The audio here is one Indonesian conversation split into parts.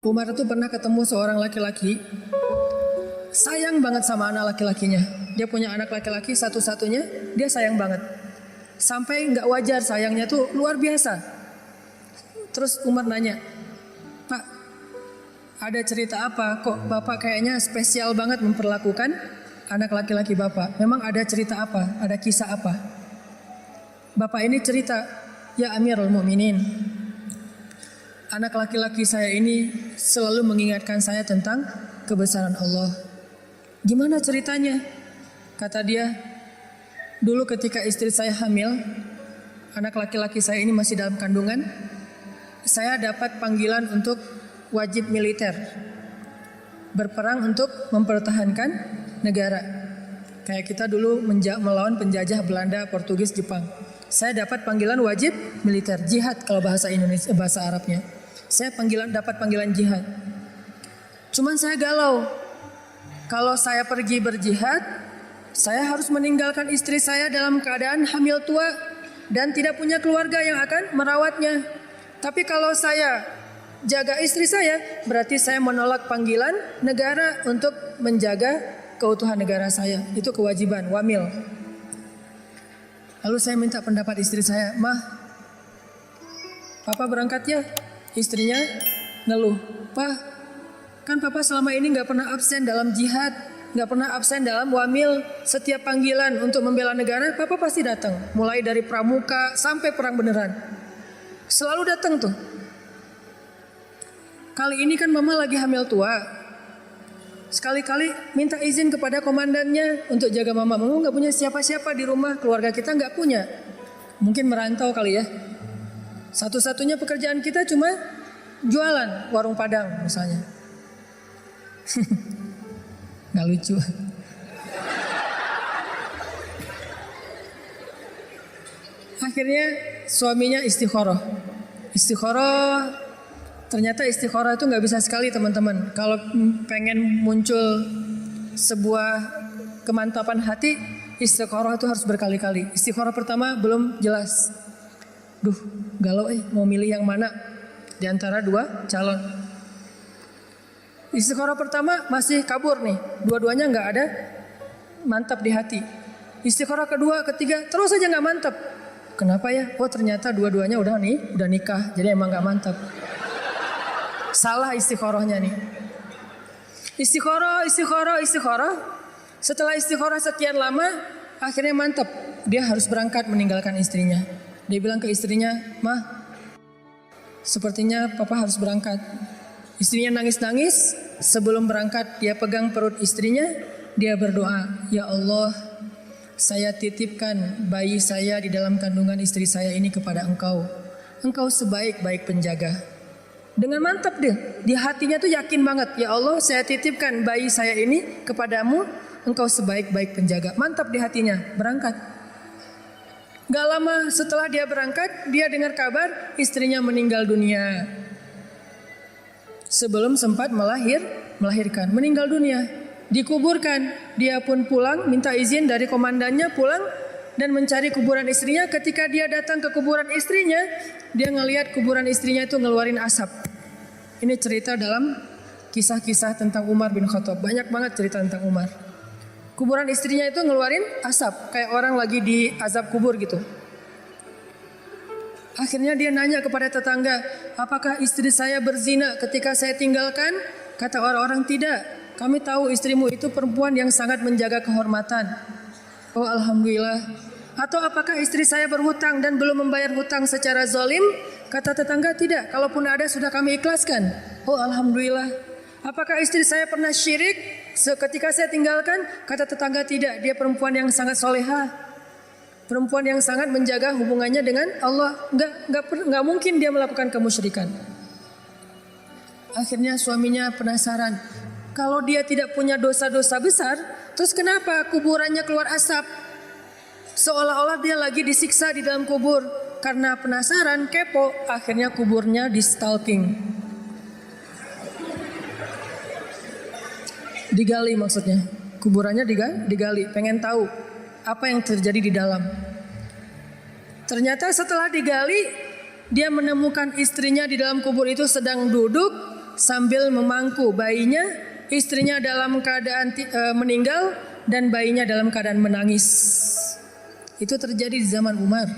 Umar itu pernah ketemu seorang laki-laki, sayang banget sama anak laki-lakinya. Dia punya anak laki-laki satu-satunya, dia sayang banget. Sampai nggak wajar sayangnya tuh luar biasa. Terus Umar nanya, "Pak, ada cerita apa? Kok Bapak kayaknya spesial banget memperlakukan anak laki-laki Bapak? Memang ada cerita apa? Ada kisah apa?" Bapak ini cerita, "Ya Amirul Mukminin, anak laki-laki saya ini selalu mengingatkan saya tentang kebesaran Allah." "Gimana ceritanya?" Kata dia, "Dulu ketika istri saya hamil, anak laki-laki saya ini masih dalam kandungan, saya dapat panggilan untuk wajib militer, berperang untuk mempertahankan negara. Kayak kita dulu melawan penjajah Belanda, Portugis, Jepang. Saya dapat panggilan wajib militer, jihad kalau bahasa Indonesia, bahasa Arabnya. Saya dapat panggilan jihad. Cuman saya galau. Kalau saya pergi berjihad, saya harus meninggalkan istri saya dalam keadaan hamil tua dan tidak punya keluarga yang akan merawatnya. Tapi kalau saya jaga istri saya, berarti saya menolak panggilan negara untuk menjaga keutuhan negara saya. Itu kewajiban, wamil." Lalu saya minta pendapat istri saya, "Mah, Papa berangkat ya?" Istrinya ngeluh, "Pak, kan Papa selama ini gak pernah absen dalam jihad, gak pernah absen dalam wamil. Setiap panggilan untuk membela negara, Papa pasti datang. Mulai dari pramuka sampai perang beneran. Selalu datang tuh. Kali ini kan Mama lagi hamil tua. Sekali-kali minta izin kepada komandannya untuk jaga Mama. Mama gak punya siapa-siapa di rumah, keluarga kita gak punya. Mungkin merantau kali ya. Satu-satunya pekerjaan kita cuma jualan warung Padang misalnya." Gak lucu. Akhirnya suaminya istikharah. Ternyata istikharah itu gak bisa sekali teman-teman. Kalau pengen muncul sebuah kemantapan hati, istikharah itu harus berkali-kali. Istikharah pertama belum jelas. Duh, galau mau milih yang mana di antara dua calon. Istikharah pertama masih kabur nih, dua-duanya nggak ada mantap di hati. Istikharah kedua, ketiga terus aja nggak mantap. Kenapa ya? Oh ternyata dua-duanya udah nikah, jadi emang nggak mantap. Salah istikharahnya nih. Istikharah. Setelah istikharah sekian lama, akhirnya mantap. Dia harus berangkat meninggalkan istrinya. Dia bilang ke istrinya, "Mah, sepertinya Papa harus berangkat." Istrinya nangis-nangis. Sebelum berangkat dia pegang perut istrinya. Dia berdoa, "Ya Allah, saya titipkan bayi saya di dalam kandungan istri saya ini kepada Engkau. Engkau sebaik-baik penjaga." Dengan mantap dia. Di hatinya tuh yakin banget. "Ya Allah, saya titipkan bayi saya ini kepadamu. Engkau sebaik-baik penjaga." Mantap di hatinya. Berangkat. Gak lama setelah dia berangkat, dia dengar kabar istrinya meninggal dunia. Sebelum sempat melahirkan, meninggal dunia. Dikuburkan, dia pun pulang, minta izin dari komandannya pulang dan mencari kuburan istrinya. Ketika dia datang ke kuburan istrinya, dia ngelihat kuburan istrinya itu ngeluarin asap. Ini cerita dalam kisah-kisah tentang Umar bin Khattab. Banyak banget cerita tentang Umar. Kuburan istrinya itu ngeluarin asap, kayak orang lagi di azab kubur gitu. Akhirnya dia nanya kepada tetangga, "Apakah istri saya berzina ketika saya tinggalkan?" Kata orang-orang, "Tidak, kami tahu istrimu itu perempuan yang sangat menjaga kehormatan." "Oh alhamdulillah." "Atau apakah istri saya berhutang dan belum membayar hutang secara zalim?" Kata tetangga, "Tidak, kalaupun ada sudah kami ikhlaskan." "Oh alhamdulillah." "Apakah istri saya pernah syirik ketika saya tinggalkan?" Kata tetangga, "Tidak, dia perempuan yang sangat solehah, perempuan yang sangat menjaga hubungannya dengan Allah. Nggak mungkin dia melakukan kemusyrikan." Akhirnya suaminya penasaran, kalau dia tidak punya dosa-dosa besar, terus kenapa kuburannya keluar asap? Seolah-olah dia lagi disiksa di dalam kubur. Karena penasaran, kepo, akhirnya kuburnya di stalking. Digali maksudnya. Kuburannya digali, pengen tahu apa yang terjadi di dalam. Ternyata setelah digali, dia menemukan istrinya di dalam kubur itu sedang duduk sambil memangku bayinya, istrinya dalam keadaan meninggal dan bayinya dalam keadaan menangis. Itu terjadi di zaman Umar.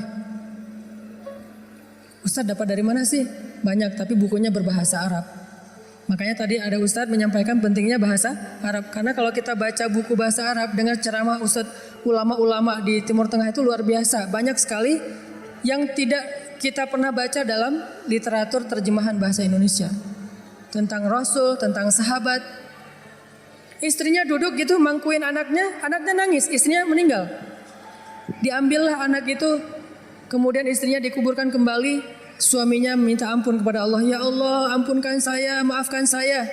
Ustaz dapat dari mana sih? Banyak, tapi bukunya berbahasa Arab. Makanya tadi ada Ustaz menyampaikan pentingnya bahasa Arab. Karena kalau kita baca buku bahasa Arab, dengar ceramah Ustaz ulama-ulama di Timur Tengah itu luar biasa. Banyak sekali yang tidak kita pernah baca dalam literatur terjemahan bahasa Indonesia. Tentang Rasul, tentang sahabat. Istrinya duduk gitu mangkuin anaknya nangis, istrinya meninggal. Diambillah anak itu, kemudian istrinya dikuburkan kembali, suaminya minta ampun kepada Allah. Ya Allah, ampunkan saya, maafkan saya.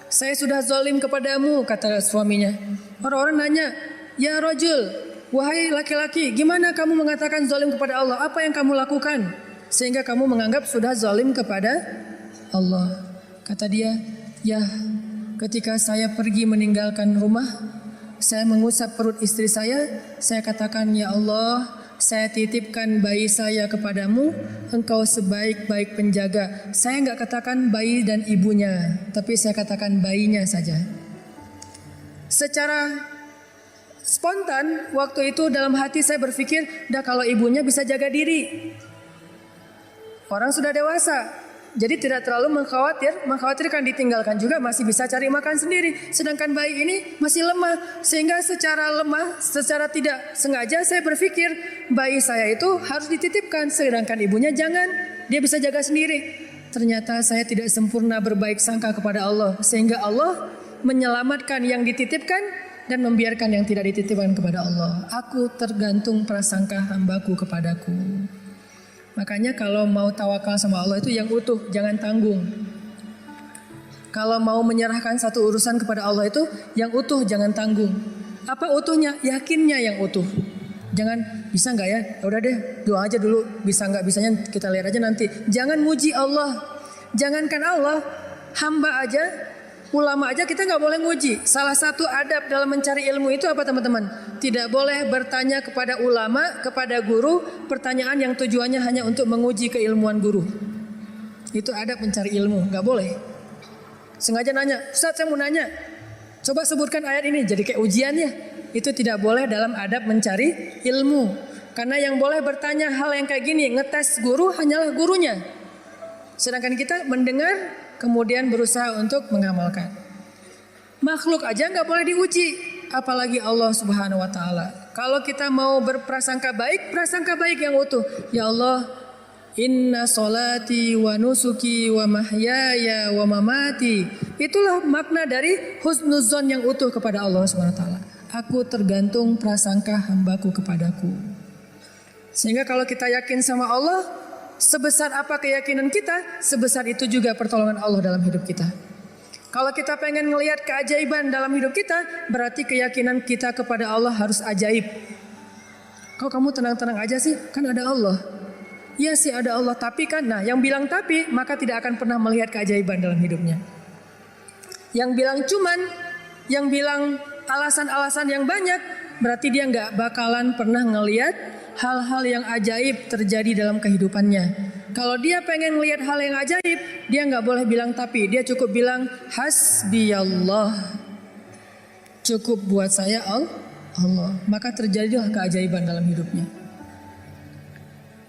Saya sudah zalim kepadamu, kata suaminya. Orang-orang nanya, ya rajul, wahai laki-laki, gimana kamu mengatakan zalim kepada Allah? Apa yang kamu lakukan sehingga kamu menganggap sudah zalim kepada Allah? Kata dia, ya ketika saya pergi meninggalkan rumah, saya mengusap perut istri saya katakan, ya Allah, saya titipkan bayi saya kepadamu, engkau sebaik-baik penjaga. Saya enggak katakan bayi dan ibunya, tapi saya katakan bayinya saja. Secara spontan waktu itu dalam hati saya berpikir, dah kalau ibunya bisa jaga diri. Orang sudah dewasa. Jadi tidak terlalu mengkhawatirkan ditinggalkan juga, masih bisa cari makan sendiri. Sedangkan bayi ini masih lemah, sehingga secara tidak sengaja saya berpikir bayi saya itu harus dititipkan, sedangkan ibunya jangan, dia bisa jaga sendiri. Ternyata saya tidak sempurna berbaik sangka kepada Allah, sehingga Allah menyelamatkan yang dititipkan dan membiarkan yang tidak dititipkan kepada Allah. Aku tergantung prasangka hambaku kepadaku. Makanya kalau mau tawakal sama Allah itu yang utuh, jangan tanggung. Kalau mau menyerahkan satu urusan kepada Allah itu yang utuh, jangan tanggung. Apa utuhnya? Yakinnya yang utuh. Jangan, bisa nggak ya? Udah deh, doa aja dulu. Bisa nggak bisanya kita lihat aja nanti. Jangan muji Allah. Jangankan Allah, hamba aja, ulama aja kita nggak boleh muji. Salah satu adab dalam mencari ilmu itu apa teman-teman? Tidak boleh bertanya kepada ulama, kepada guru, pertanyaan yang tujuannya hanya untuk menguji keilmuan guru. Itu adab mencari ilmu, nggak boleh. Sengaja nanya, Ustaz saya mau nanya, coba sebutkan ayat ini, jadi kayak ujian ya. Itu tidak boleh dalam adab mencari ilmu. Karena yang boleh bertanya hal yang kayak gini, ngetes guru hanyalah gurunya. Sedangkan kita mendengar, kemudian berusaha untuk mengamalkan. Makhluk aja nggak boleh diuji, apalagi Allah Subhanahu Wa Taala. Kalau kita mau berprasangka baik, prasangka baik yang utuh. Ya Allah, inna solati wa nusuki wa mahyaya wa mamati. Itulah makna dari husnuzon yang utuh kepada Allah Subhanahu Wa Taala. Aku tergantung prasangka hambaku kepadaku. Sehingga kalau kita yakin sama Allah, sebesar apa keyakinan kita, sebesar itu juga pertolongan Allah dalam hidup kita. Kalau kita pengen ngelihat keajaiban dalam hidup kita, berarti keyakinan kita kepada Allah harus ajaib. Kok kamu tenang-tenang aja sih? Kan ada Allah. Iya sih ada Allah, tapi kan, nah yang bilang tapi, maka tidak akan pernah melihat keajaiban dalam hidupnya. Yang bilang cuman, yang bilang alasan-alasan yang banyak, berarti dia nggak bakalan pernah ngelihat hal-hal yang ajaib terjadi dalam kehidupannya. Kalau dia pengen melihat hal yang ajaib, dia nggak boleh bilang tapi, dia cukup bilang hasbiyallah. Cukup buat saya Allah. Maka terjadilah keajaiban dalam hidupnya.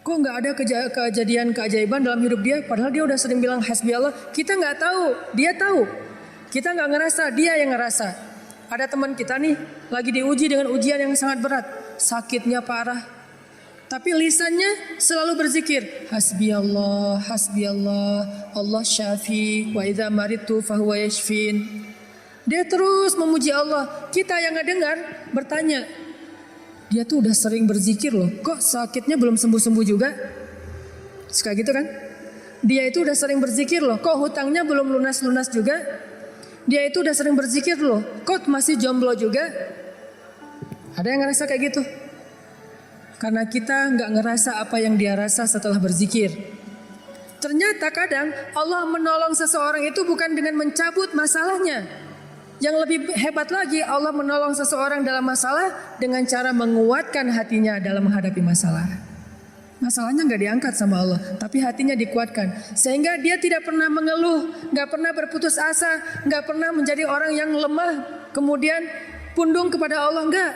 Kok nggak ada kejadian keajaiban dalam hidup dia? Padahal dia udah sering bilang hasbiyallah. Kita nggak tahu, dia tahu. Kita nggak ngerasa, dia yang ngerasa. Ada teman kita nih lagi diuji dengan ujian yang sangat berat, sakitnya parah. Tapi lisannya selalu berzikir, hasbiyallah, hasbiyallah, Allah syafi, wa idza maridtu fahuwa yashfin. Dia terus memuji Allah. Kita yang ngedengar bertanya, dia tuh udah sering berzikir loh, kok sakitnya belum sembuh-sembuh juga? Suka gitu kan? Dia itu udah sering berzikir loh, kok hutangnya belum lunas-lunas juga? Dia itu udah sering berzikir loh, kok masih jomblo juga? Ada yang ngerasa kayak gitu? Karena kita nggak ngerasa apa yang dia rasa setelah berzikir. Ternyata kadang Allah menolong seseorang itu bukan dengan mencabut masalahnya. Yang lebih hebat lagi, Allah menolong seseorang dalam masalah dengan cara menguatkan hatinya dalam menghadapi masalah. Masalahnya nggak diangkat sama Allah, tapi hatinya dikuatkan. Sehingga dia tidak pernah mengeluh, nggak pernah berputus asa, nggak pernah menjadi orang yang lemah, kemudian pundung kepada Allah, enggak.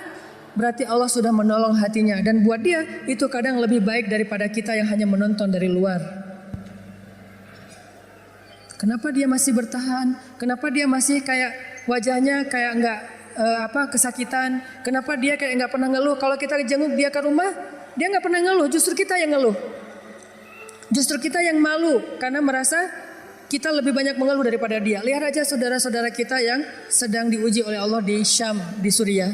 Berarti Allah sudah menolong hatinya. Dan buat dia, itu kadang lebih baik daripada kita yang hanya menonton dari luar. Kenapa dia masih bertahan? Kenapa dia masih kayak wajahnya kayak nggak kesakitan? Kenapa dia kayak nggak pernah ngeluh? Kalau kita jenguk dia ke rumah, dia nggak pernah ngeluh, justru kita yang ngeluh. Justru kita yang malu karena merasa kita lebih banyak mengeluh daripada dia. Lihat aja saudara-saudara kita yang sedang diuji oleh Allah di Syam, di Suriah.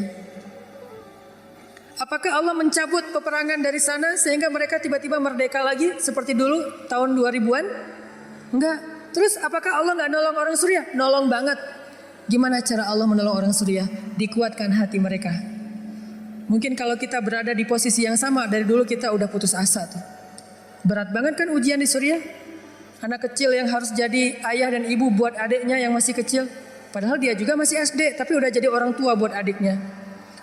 Apakah Allah mencabut peperangan dari sana sehingga mereka tiba-tiba merdeka lagi seperti dulu tahun 2000-an? Enggak. Terus apakah Allah nggak nolong orang Suriah? Nolong banget. Gimana cara Allah menolong orang Suriah? Dikuatkan hati mereka. Mungkin kalau kita berada di posisi yang sama, dari dulu kita udah putus asa tuh. Berat banget kan ujian di Suriah? Anak kecil yang harus jadi ayah dan ibu buat adiknya yang masih kecil. Padahal dia juga masih SD, tapi udah jadi orang tua buat adiknya.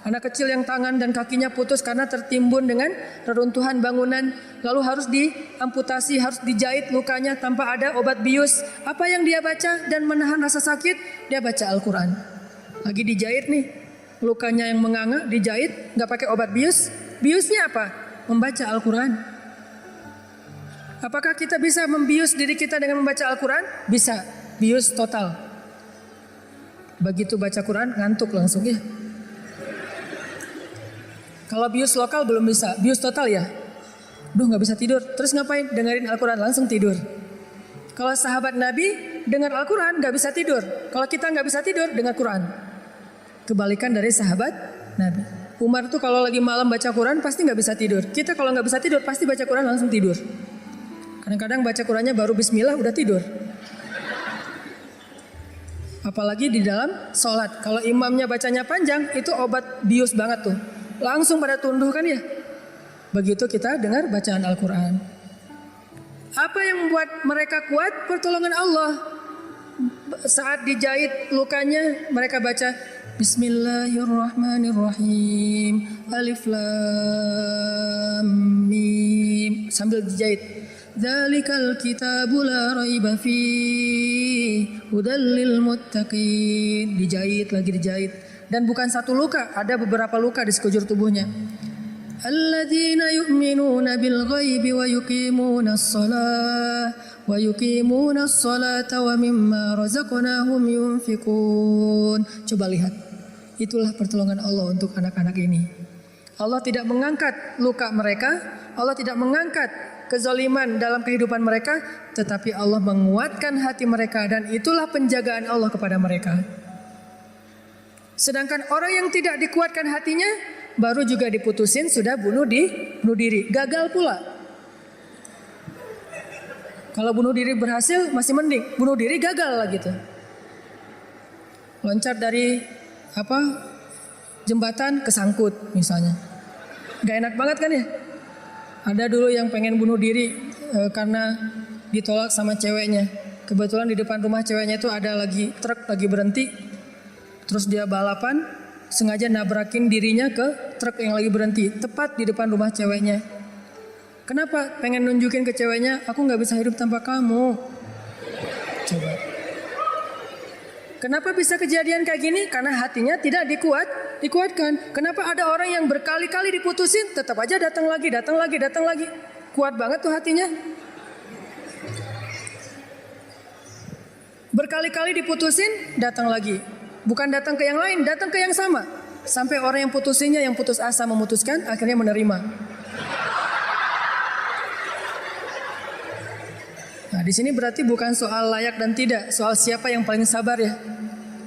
Anak kecil yang tangan dan kakinya putus karena tertimbun dengan reruntuhan bangunan. Lalu harus diamputasi, harus dijahit lukanya tanpa ada obat bius. Apa yang dia baca dan menahan rasa sakit? Dia baca Al-Quran. Lagi dijahit nih, lukanya yang menganga, dijahit, gak pakai obat bius. Biusnya apa? Membaca Al-Quran. Apakah kita bisa membius diri kita dengan membaca Al-Quran? Bisa, bius total. Begitu baca Quran, ngantuk langsung ya. Kalau bius lokal belum bisa, bius total ya. Duh gak bisa tidur, terus ngapain? Dengerin Al-Quran, langsung tidur. Kalau sahabat Nabi dengar Al-Quran gak bisa tidur. Kalau kita gak bisa tidur, dengar Quran. Kebalikan dari sahabat Nabi. Umar tuh kalau lagi malam baca Quran pasti gak bisa tidur. Kita kalau gak bisa tidur pasti baca Quran langsung tidur. Kadang-kadang baca Qurannya baru bismillah udah tidur. Apalagi di dalam sholat. Kalau imamnya bacanya panjang, itu obat bius banget tuh. Langsung pada tunduh kan ya. Begitu kita dengar bacaan Al-Quran. Apa yang membuat mereka kuat? Pertolongan Allah. Saat dijahit lukanya mereka baca Bismillahirrahmanirrahim, Alif Lam Mim, sambil dijahit. Dzalikal kitabu la raiba fihi hudal lil muttaqin. Dijahit lagi dijahit. Dan bukan satu luka, ada beberapa luka di sekujur tubuhnya. Alladzina yu'minuna bil ghaibi wa yuqimunas salata wa mimma razaqnahum yunfikun. Coba lihat. Itulah pertolongan Allah untuk anak-anak ini. Allah tidak mengangkat luka mereka, Allah tidak mengangkat kezaliman dalam kehidupan mereka, tetapi Allah menguatkan hati mereka dan itulah penjagaan Allah kepada mereka. Sedangkan orang yang tidak dikuatkan hatinya, baru juga diputusin sudah bunuh diri, gagal pula. Kalau bunuh diri berhasil masih mending, bunuh diri gagal lah gitu. Loncat dari jembatan kesangkut misalnya, gak enak banget kan ya. Ada dulu yang pengen bunuh diri karena ditolak sama ceweknya. Kebetulan di depan rumah ceweknya itu ada truk lagi berhenti. Terus dia balapan, sengaja nabrakin dirinya ke truk yang lagi berhenti, tepat di depan rumah ceweknya. Kenapa? Pengen nunjukin ke ceweknya, aku gak bisa hidup tanpa kamu. Coba. Kenapa bisa kejadian kayak gini? Karena hatinya tidak dikuatkan. Kenapa ada orang yang berkali-kali diputusin, tetap aja datang lagi. Kuat banget tuh hatinya. Berkali-kali diputusin, datang lagi. Bukan datang ke yang lain, datang ke yang sama. Sampai orang yang putusinnya, yang putus asa memutuskan, akhirnya menerima. Nah, di sini berarti bukan soal layak dan tidak, soal siapa yang paling sabar ya.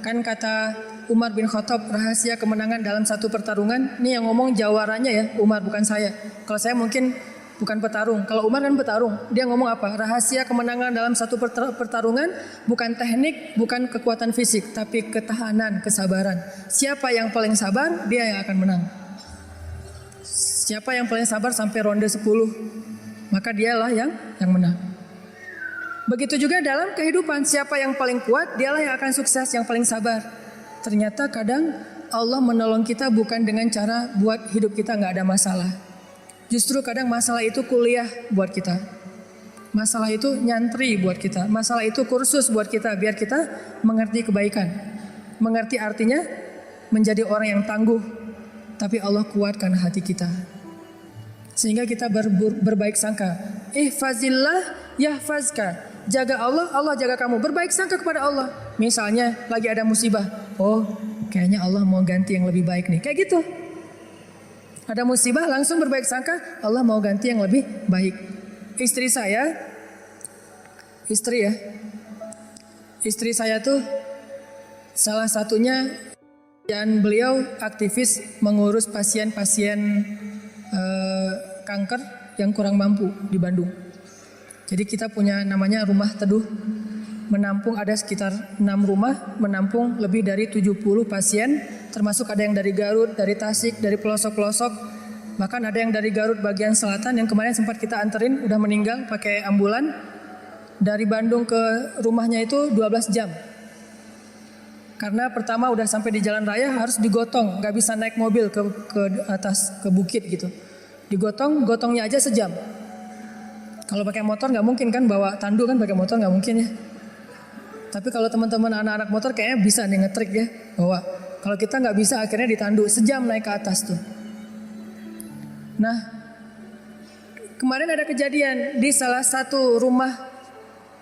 Kan kata Umar bin Khattab, rahasia kemenangan dalam satu pertarungan, ini yang ngomong jawaranya ya, Umar bukan saya. Kalau saya mungkin bukan petarung. Kalau Umar kan petarung. Dia ngomong apa? Rahasia kemenangan dalam satu pertarungan bukan teknik, bukan kekuatan fisik, tapi ketahanan, kesabaran. Siapa yang paling sabar, dia yang akan menang. Siapa yang paling sabar sampai ronde 10, maka dialah yang menang. Begitu juga dalam kehidupan, siapa yang paling kuat, dialah yang akan sukses, yang paling sabar. Ternyata kadang Allah menolong kita bukan dengan cara buat hidup kita nggak ada masalah. Justru kadang masalah itu kuliah buat kita. Masalah itu nyantri buat kita. Masalah itu kursus buat kita biar kita mengerti kebaikan. Mengerti artinya menjadi orang yang tangguh. Tapi Allah kuatkan hati kita. Sehingga kita berbaik sangka. Ihfazillah yahfazka. Jaga Allah, Allah jaga kamu. Berbaik sangka kepada Allah. Misalnya lagi ada musibah. Oh, kayaknya Allah mau ganti yang lebih baik nih. Kayak gitu. Ada musibah langsung berbaik sangka. Allah mau ganti yang lebih baik. Istri saya tuh salah satunya dan beliau aktivis mengurus pasien-pasien kanker yang kurang mampu di Bandung. Jadi kita punya namanya rumah teduh, menampung ada sekitar 6 rumah, menampung lebih dari 70 pasien, termasuk ada yang dari Garut, dari Tasik, dari pelosok-pelosok, bahkan ada yang dari Garut bagian selatan yang kemarin sempat kita anterin, udah meninggal pakai ambulan. Dari Bandung ke rumahnya itu 12 jam. Karena pertama udah sampai di jalan raya harus digotong, gak bisa naik mobil ke atas, ke bukit gitu. Gotongnya aja sejam. Kalau pakai motor nggak mungkin kan, bawa tandu kan, pakai motor nggak mungkin ya. Tapi kalau teman-teman anak-anak motor kayaknya bisa nih ngetrik ya, bawa. Kalau kita nggak bisa akhirnya ditandu sejam naik ke atas tuh. Nah, kemarin ada kejadian di salah satu rumah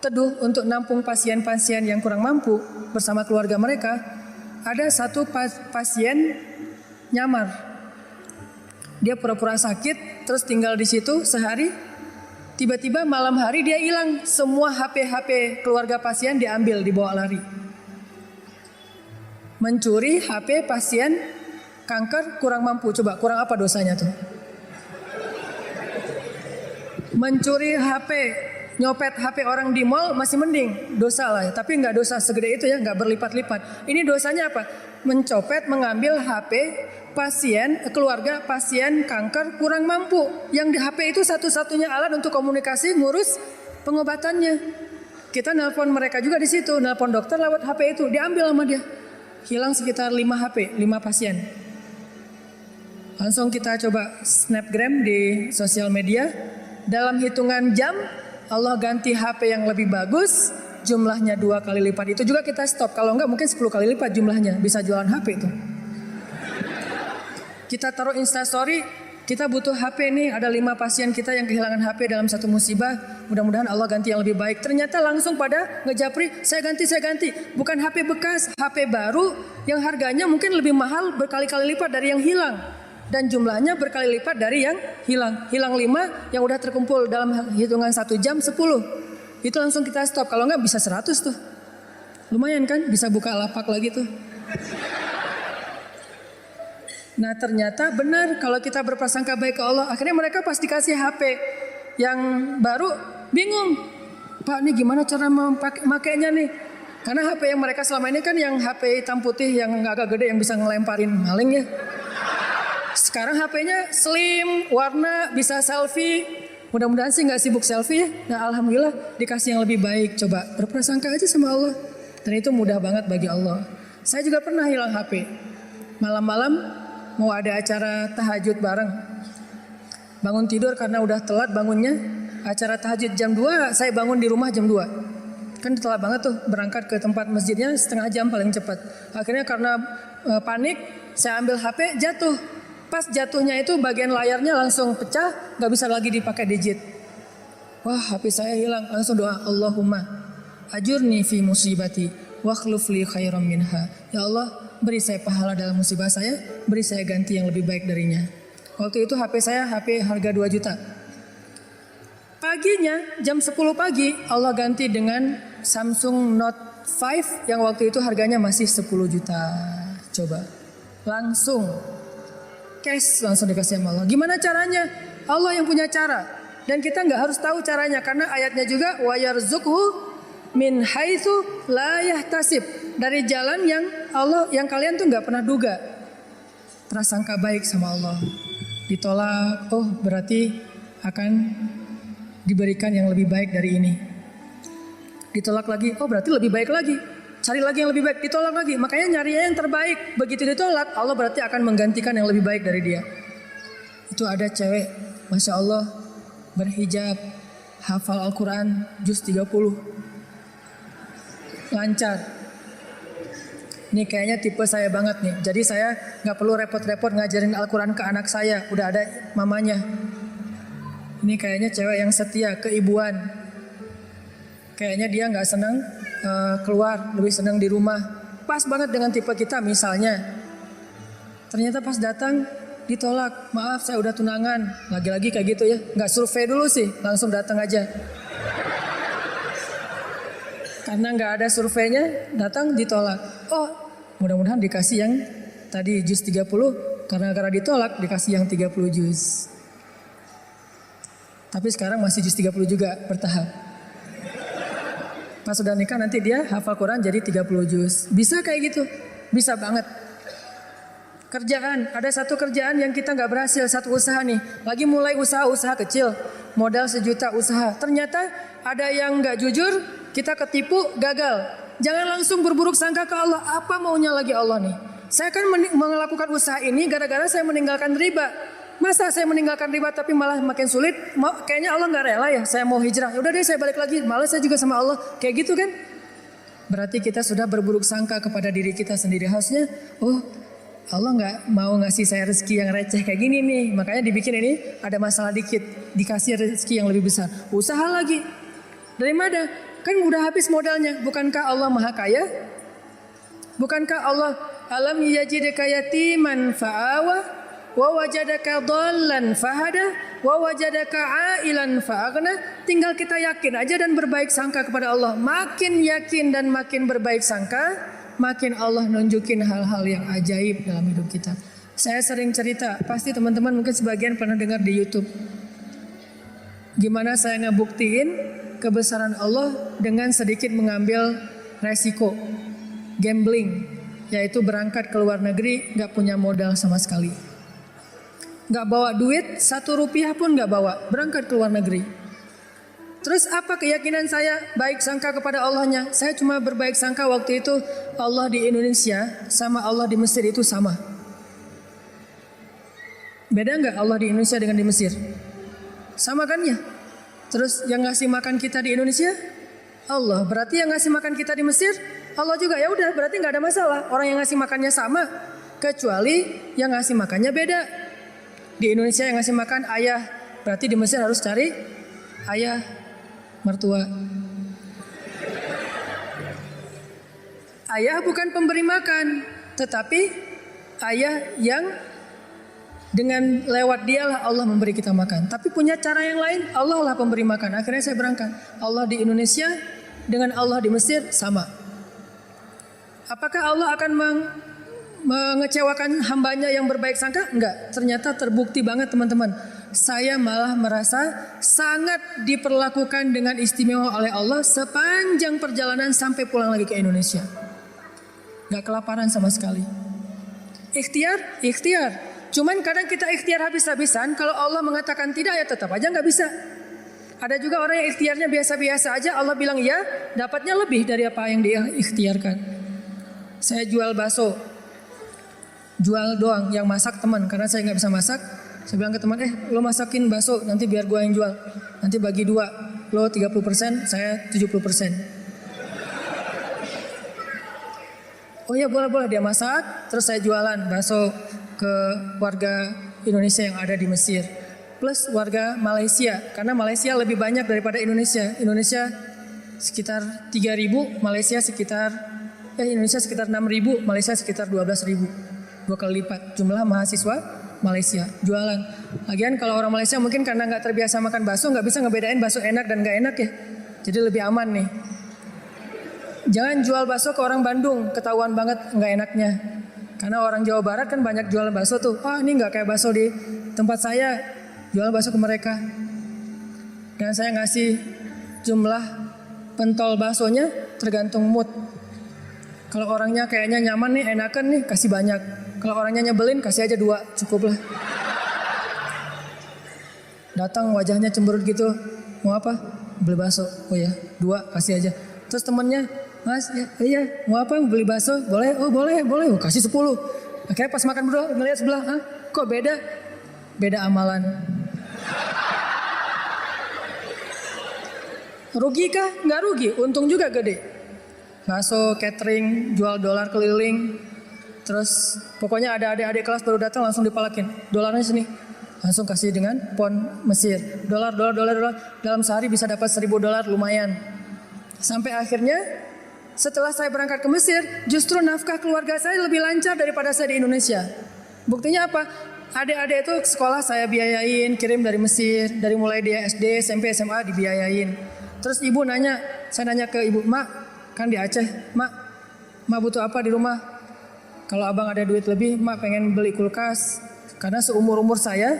teduh untuk nampung pasien-pasien yang kurang mampu bersama keluarga mereka. Ada satu pasien nyamar. Dia pura-pura sakit, terus tinggal di situ sehari. Tiba-tiba malam hari dia hilang, semua HP keluarga pasien diambil, dibawa lari. Mencuri HP pasien kanker kurang mampu, coba kurang apa dosanya tuh? Mencuri HP, nyopet HP orang di mall masih mending, dosa lah ya. Tapi nggak dosa segede itu ya, nggak berlipat-lipat. Ini dosanya apa? Mencopet, mengambil HP pasien, keluarga pasien kanker kurang mampu. Yang di HP itu satu-satunya alat untuk komunikasi, ngurus pengobatannya. Kita nelpon mereka juga di situ, nelpon dokter lewat HP itu, diambil sama dia. Hilang sekitar 5 HP, 5 pasien. Langsung kita coba snapgram di sosial media. Dalam hitungan jam, Allah ganti HP yang lebih bagus, jumlahnya 2 kali lipat. Itu juga kita stop, kalau enggak mungkin 10 kali lipat jumlahnya, bisa jualan HP itu. Kita taruh Instastory, kita butuh HP nih, ada 5 pasien kita yang kehilangan HP dalam satu musibah. Mudah-mudahan Allah ganti yang lebih baik. Ternyata langsung pada ngejapri, saya ganti. Bukan HP bekas, HP baru yang harganya mungkin lebih mahal berkali-kali lipat dari yang hilang. Dan jumlahnya berkali lipat dari yang hilang. Hilang 5, yang udah terkumpul dalam hitungan 1 jam 10. Itu langsung kita stop, kalau enggak bisa 100 tuh. Lumayan kan, bisa buka lapak lagi tuh. Nah ternyata benar kalau kita berprasangka baik ke Allah, akhirnya mereka pas dikasih HP yang baru bingung. Pak ini gimana cara memakainya nih? Karena HP yang mereka selama ini kan yang HP hitam putih yang agak gede yang bisa ngelemparin maling ya. Sekarang HP-nya slim, warna, bisa selfie. Mudah-mudahan sih nggak sibuk selfie ya. Nah alhamdulillah dikasih yang lebih baik. Coba berprasangka aja sama Allah. Dan itu mudah banget bagi Allah. Saya juga pernah hilang HP. Malam-malam mau ada acara tahajud bareng. Bangun tidur karena udah telat bangunnya. Acara tahajud jam 2, saya bangun di rumah jam 2. Kan telat banget tuh, berangkat ke tempat masjidnya setengah jam paling cepat. Akhirnya karena panik, saya ambil HP, jatuh. Pas jatuhnya itu bagian layarnya langsung pecah, gak bisa lagi dipakai digit. Wah HP saya hilang, langsung doa, Allahumma ajurni fi musibati wa khluf li khairam minha. Ya Allah, beri saya pahala dalam musibah saya, beri saya ganti yang lebih baik darinya. Waktu itu HP saya HP harga 2 juta. Paginya jam 10 pagi Allah ganti dengan Samsung Note 5 yang waktu itu harganya masih 10 juta. Coba langsung cash langsung dikasih sama Allah. Gimana caranya? Allah yang punya cara. Dan kita nggak harus tahu caranya karena ayatnya juga wa yarzuqhu min haitsu la yahtasib, dari jalan yang Allah yang kalian tuh nggak pernah duga. Prasangka baik sama Allah. Ditolak, oh berarti akan diberikan yang lebih baik dari ini. Ditolak lagi, oh berarti lebih baik lagi. Cari lagi yang lebih baik, ditolak lagi. Makanya nyari yang terbaik. Begitu ditolak, Allah berarti akan menggantikan yang lebih baik dari dia. Itu ada cewek Masya Allah, berhijab, hafal Al-Quran, juz 30. Lancar. Ini kayaknya tipe saya banget nih. Jadi saya gak perlu repot-repot ngajarin Al-Quran ke anak saya. Udah ada mamanya. Ini kayaknya cewek yang setia, keibuan. Kayaknya dia gak senang keluar, lebih senang di rumah. Pas banget dengan tipe kita misalnya. Ternyata pas datang ditolak. Maaf saya udah tunangan. Lagi-lagi kayak gitu ya. Gak survei dulu sih, langsung datang aja. Karena gak ada surveinya, datang ditolak. Oh, mudah-mudahan dikasih yang tadi juz 30. Karena ditolak dikasih yang 30 juz. Tapi sekarang masih juz 30 juga bertahap. Pas sudah nikah nanti dia hafal Quran jadi 30 juz. Bisa kayak gitu? Bisa banget. Kerjaan, ada satu kerjaan yang kita gak berhasil, satu usaha nih. Lagi mulai usaha kecil, modal 1 juta usaha. Ternyata ada yang gak jujur, kita ketipu, gagal. Jangan langsung berburuk sangka ke Allah. Apa maunya lagi Allah nih? Saya kan melakukan usaha ini gara-gara saya meninggalkan riba. Masa saya meninggalkan riba tapi malah makin sulit? Kayaknya Allah gak rela ya, saya mau hijrah. Yaudah deh saya balik lagi, malah saya juga sama Allah. Kayak gitu kan? Berarti kita sudah berburuk sangka kepada diri kita sendiri. Harusnya, oh Allah gak mau ngasih saya rezeki yang receh kayak gini nih. Makanya dibikin ini ada masalah dikit, dikasih rezeki yang lebih besar. Usaha lagi. Dari mana? Kan udah habis modalnya. Bukankah Allah maha kaya? Bukankah Allah alam yajidka yatiman fa'awa wa wajadaka dhallan fahada wa wajadaka ailan fa'aghna. Tinggal kita yakin aja dan berbaik sangka kepada Allah. Makin yakin dan makin berbaik sangka, makin Allah nunjukin hal-hal yang ajaib dalam hidup kita. Saya sering cerita, pasti teman-teman mungkin sebagian pernah dengar di YouTube. Gimana saya ngebuktiin kebesaran Allah dengan sedikit mengambil resiko gambling, yaitu berangkat ke luar negeri gak punya modal sama sekali, gak bawa duit 1 rupiah pun gak bawa, berangkat ke luar negeri. Terus apa keyakinan saya? Baik sangka kepada Allahnya. Saya cuma berbaik sangka waktu itu Allah di Indonesia sama Allah di Mesir itu sama. Beda gak Allah di Indonesia dengan di Mesir? Sama kan ya? Terus yang ngasih makan kita di Indonesia Allah, berarti yang ngasih makan kita di Mesir Allah juga. Ya udah, berarti nggak ada masalah. Orang yang ngasih makannya sama, kecuali yang ngasih makannya beda. Di Indonesia yang ngasih makan ayah, berarti di Mesir harus cari ayah mertua. Ayah bukan pemberi makan, tetapi ayah yang dengan lewat dialah Allah memberi kita makan. Tapi punya cara yang lain, Allah lah pemberi makan. Akhirnya saya berangkat. Allah di Indonesia dengan Allah di Mesir sama. Apakah Allah akan mengecewakan hambanya yang berbaik sangka? Enggak. Ternyata terbukti banget teman-teman. Saya malah merasa sangat diperlakukan dengan istimewa oleh Allah sepanjang perjalanan sampai pulang lagi ke Indonesia. Enggak kelaparan sama sekali. Ikhtiar. Cuman kadang kita ikhtiar habis-habisan, kalau Allah mengatakan tidak ya tetap aja nggak bisa. Ada juga orang yang ikhtiarnya biasa-biasa aja, Allah bilang ya, dapatnya lebih dari apa yang dia ikhtiarkan. Saya jual bakso, jual doang, yang masak teman, karena saya nggak bisa masak. Saya bilang ke teman, lo masakin bakso, nanti biar gue yang jual. Nanti bagi 2, lo 30%, saya 70%. Oh ya boleh, dia masak, terus saya jualan bakso ke warga Indonesia yang ada di Mesir plus warga Malaysia, karena Malaysia lebih banyak daripada Indonesia. Indonesia sekitar 3.000, Malaysia sekitar Indonesia sekitar 6.000, Malaysia sekitar 12.000, 2 kali lipat jumlah mahasiswa Malaysia. Jualan, lagian kalau orang Malaysia mungkin karena nggak terbiasa makan bakso, nggak bisa ngebedain bakso enak dan nggak enak ya, jadi lebih aman nih. Jangan jual bakso ke orang Bandung, ketahuan banget nggak enaknya. Karena orang Jawa Barat kan banyak jual bakso tuh. Oh ini nggak kayak bakso di tempat saya, jual bakso ke mereka. Dan saya ngasih jumlah pentol baksonya tergantung mood. Kalau orangnya kayaknya nyaman nih, enakan nih, kasih banyak. Kalau orangnya nyebelin, kasih aja 2, cukup lah. Datang wajahnya cemberut gitu, mau apa? Beli bakso. Oh ya, 2 kasih aja. Terus temennya, Mas, iya, mau apa? Beli bakso? Boleh? Oh boleh. Oh, kasih 10. Akhirnya pas makan berdua ngeliat sebelah, kok beda? Beda amalan. Rugi kah? Nggak rugi, untung juga gede. Bakso, catering, jual dolar keliling. Terus pokoknya ada adik-adik kelas baru datang langsung dipalakin. Dolarnya sini. Langsung kasih dengan pon Mesir. Dolar. Dalam sehari bisa dapat $1.000 lumayan. Sampai akhirnya setelah saya berangkat ke Mesir, justru nafkah keluarga saya lebih lancar daripada saya di Indonesia. Buktinya apa? Adik-adik itu sekolah saya biayain, kirim dari Mesir. Dari mulai dia SD, SMP, SMA dibiayain. Terus ibu nanya, saya nanya ke ibu, Mak, kan di Aceh, Mak butuh apa di rumah? Kalau abang ada duit lebih, Mak pengen beli kulkas. Karena seumur-umur saya,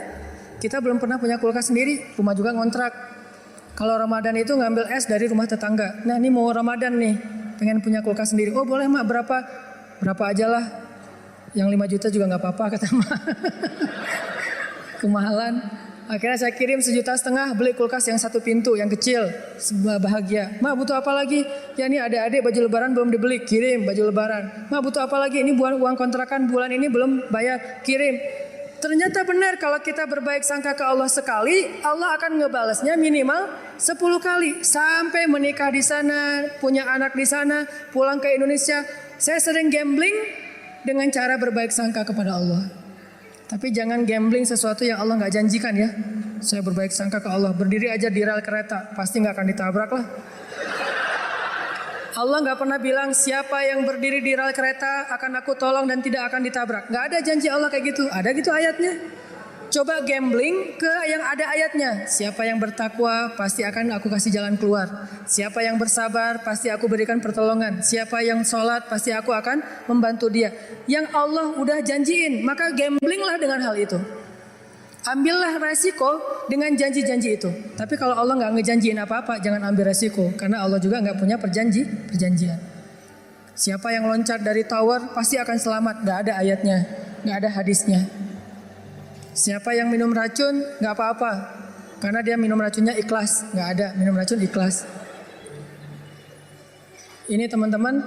kita belum pernah punya kulkas sendiri, rumah juga ngontrak. Kalau Ramadan itu ngambil es dari rumah tetangga. Nah ini mau Ramadan nih, pengen punya kulkas sendiri. Oh boleh Mak, berapa aja lah. Yang 5 juta juga gak apa-apa kata Mak. Kemahalan. Akhirnya saya kirim 1,5 juta beli kulkas yang 1 pintu, yang kecil. Bahagia. Mak butuh apa lagi? Ya ini adik-adik baju lebaran belum dibeli, kirim baju lebaran. Mak butuh apa lagi? Ini uang kontrakan bulan ini belum bayar, kirim. Ternyata benar kalau kita berbaik sangka ke Allah sekali, Allah akan ngebalasnya minimal 10 kali. Sampai menikah di sana, punya anak di sana, pulang ke Indonesia. Saya sering gambling dengan cara berbaik sangka kepada Allah. Tapi jangan gambling sesuatu yang Allah gak janjikan ya. Saya berbaik sangka ke Allah, berdiri aja di rel kereta, pasti gak akan ditabrak lah. Allah gak pernah bilang siapa yang berdiri di rel kereta akan aku tolong dan tidak akan ditabrak. Gak ada janji Allah kayak gitu. Ada gitu ayatnya. Coba gambling ke yang ada ayatnya. Siapa yang bertakwa pasti akan aku kasih jalan keluar. Siapa yang bersabar pasti aku berikan pertolongan. Siapa yang sholat pasti aku akan membantu dia. Yang Allah udah janjiin, maka gamblinglah dengan hal itu. Ambillah resiko dengan janji-janji itu. Tapi kalau Allah nggak ngejanjiin apa-apa, jangan ambil resiko. Karena Allah juga nggak punya perjanjian. Siapa yang loncat dari tower pasti akan selamat. Nggak ada ayatnya, nggak ada hadisnya. Siapa yang minum racun nggak apa-apa. Karena dia minum racunnya ikhlas. Nggak ada minum racun ikhlas. Ini teman-teman,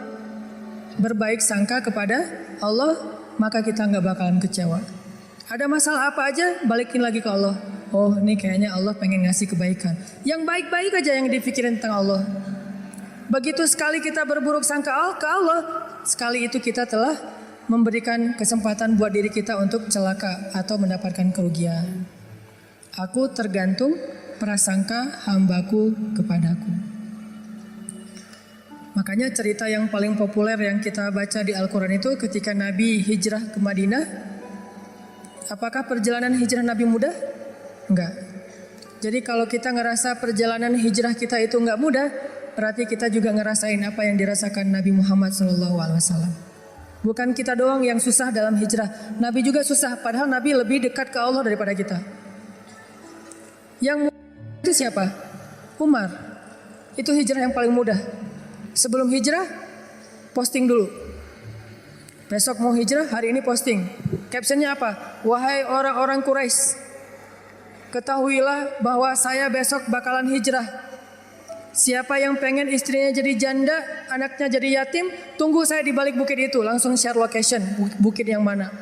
berbaik sangka kepada Allah, maka kita nggak bakalan kecewa. Ada masalah apa aja, balikin lagi ke Allah. Oh ini kayaknya Allah pengen ngasih kebaikan. Yang baik-baik aja yang dipikirin tentang Allah. Begitu sekali kita berburuk sangka ke Allah, sekali itu kita telah memberikan kesempatan buat diri kita untuk celaka atau mendapatkan kerugian. Aku tergantung prasangka hambaku kepadaku. Makanya cerita yang paling populer yang kita baca di Al-Quran itu ketika Nabi hijrah ke Madinah. Apakah perjalanan hijrah Nabi mudah? Enggak. Jadi kalau kita ngerasa perjalanan hijrah kita itu enggak mudah, berarti kita juga ngerasain apa yang dirasakan Nabi Muhammad SAW. Bukan kita doang yang susah dalam hijrah. Nabi juga susah, padahal Nabi lebih dekat ke Allah daripada kita. Yang mudah itu siapa? Umar. Itu hijrah yang paling mudah. Sebelum hijrah, posting dulu. Besok mau hijrah, hari ini posting. Captionnya apa? Wahai orang-orang Quraisy, ketahuilah bahwa saya besok bakalan hijrah. Siapa yang pengen istrinya jadi janda, anaknya jadi yatim, tunggu saya di balik bukit itu. Langsung share location, bukit yang mana.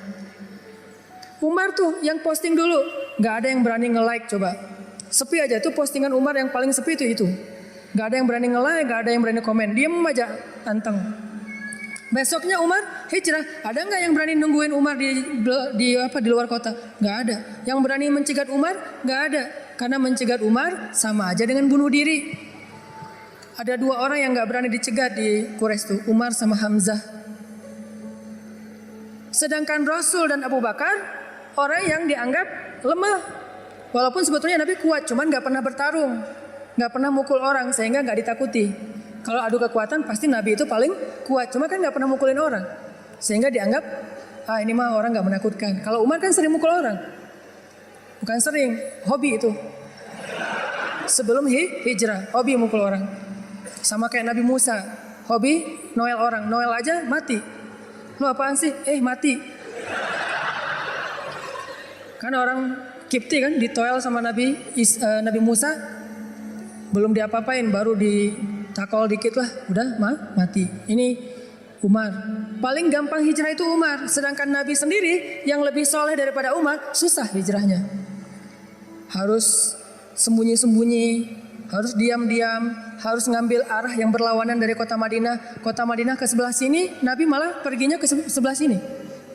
Umar tuh yang posting dulu. Gak ada yang berani nge-like coba. Sepi aja tuh postingan Umar yang paling sepi itu. Gak ada yang berani nge-like, gak ada yang berani komen. Diem aja, anteng. Besoknya Umar hijrah. Ada nggak yang berani nungguin Umar di luar kota? Nggak ada. Yang berani mencegat Umar? Nggak ada. Karena mencegat Umar sama aja dengan bunuh diri. Ada 2 orang yang nggak berani dicegat di Quraisy itu, Umar sama Hamzah. Sedangkan Rasul dan Abu Bakar orang yang dianggap lemah. Walaupun sebetulnya Nabi kuat, cuman nggak pernah bertarung, nggak pernah mukul orang sehingga nggak ditakuti. Kalau adu kekuatan pasti Nabi itu paling kuat. Cuma kan gak pernah mukulin orang. Sehingga dianggap, ini mah orang gak menakutkan. Kalau Umar kan sering mukul orang. Bukan sering, hobi itu. Sebelum hijrah, hobi mukul orang. Sama kayak Nabi Musa, hobi noel orang. Noel aja mati. Lu apaan sih? Mati. Kan orang Kipti kan ditoel sama Nabi Musa. Belum diapa-apain, baru takol dikit lah, udah mati. Ini Umar. Paling gampang hijrah itu Umar. Sedangkan Nabi sendiri yang lebih soleh daripada Umar, susah hijrahnya. harus sembunyi-sembunyi, harus diam-diam, harus ngambil arah yang berlawanan dari kota Madinah. Kota Madinah ke sebelah sini, Nabi malah perginya ke sebelah sini.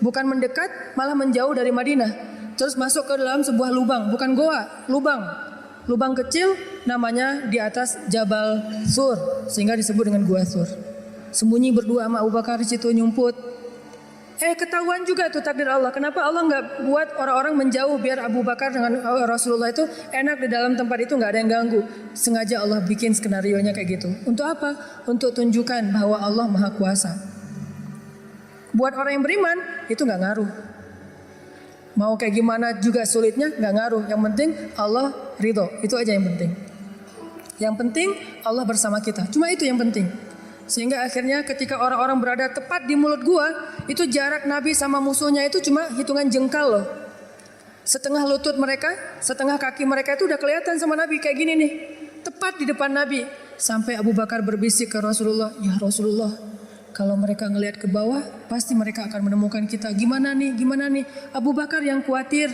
Bukan mendekat, malah menjauh dari Madinah. Terus masuk ke dalam sebuah lubang, bukan goa, lubang. Lubang kecil namanya di atas Jabal Sur, sehingga disebut dengan Gua Sur. Sembunyi berdua sama Abu Bakar di situ nyumput. Ketahuan juga tuh takdir Allah. Kenapa Allah nggak buat orang-orang menjauh biar Abu Bakar dengan Rasulullah itu enak di dalam tempat itu, nggak ada yang ganggu. Sengaja Allah bikin skenarionya kayak gitu. Untuk apa? Untuk tunjukkan bahwa Allah Maha Kuasa. Buat orang yang beriman itu nggak ngaruh. Mau kayak gimana juga sulitnya nggak ngaruh. Yang penting Allah ridho. Itu aja yang penting. Yang penting Allah bersama kita. Cuma itu yang penting. Sehingga akhirnya ketika orang-orang berada tepat di mulut gua, itu jarak Nabi sama musuhnya itu cuma hitungan jengkal loh. Setengah lutut mereka, setengah kaki mereka itu udah kelihatan sama Nabi kayak gini nih. Tepat di depan Nabi. Sampai Abu Bakar berbisik ke Rasulullah, "Ya Rasulullah, kalau mereka ngelihat ke bawah, pasti mereka akan menemukan kita. Gimana nih, gimana nih?" Abu Bakar yang khawatir.